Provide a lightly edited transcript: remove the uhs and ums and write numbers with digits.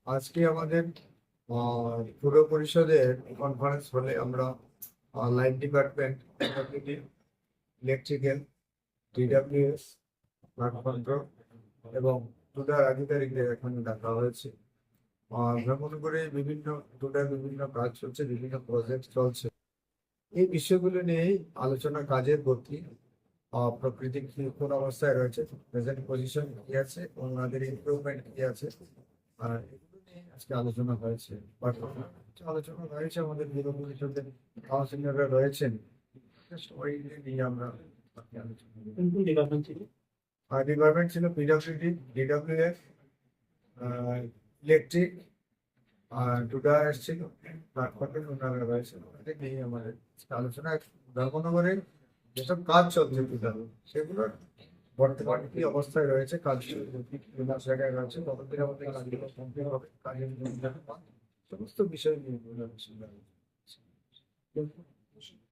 আজকে আমাদের পুরো পরিষদের কনফারেন্স হলে আমরা light department, electrical, DWS, flood control এবং টুডার আধিকারিকদের এখানে ডাকা হয়েছে। ভ্রমণ করে টুডার বিভিন্ন কাজ চলছে, বিভিন্ন প্রজেক্ট চলছে। এই বিষয়গুলো নিয়েই আলোচনা, কাজের গতি, প্রকৃতি কোন অবস্থায় রয়েছে, প্রেজেন্ট পজিশন কি আছে, ওনাদের ইমপ্রুভমেন্ট কি আছে, এগুলো নিয়ে আজকে আলোচনা হয়েছে। আলোচনা হয়েছে, আমাদের পুরো পরিষদের কাউন্সিলররা রয়েছেন, সবাই নিয়ে আমরা ডিপার্টমেন্ট ছিল পিডব্লিউডি, ডিডব্লিউএফ, ইলেকট্রিক, টুডা এসেছিল, প্ল্যাটফর্মের ওনারা রয়েছে, ওনাদের নিয়ে আমাদের আলোচনা। ধর্মনগরে যেসব কাজ চলছে টুডার, সেগুলোর বর্তমানে কি অবস্থায় রয়েছে, কাজ জায়গায় রয়েছে, ততদিন আমাদের কাজগুলো কমপ্লিট হবে, কাজের সমস্ত বিষয় নিয়ে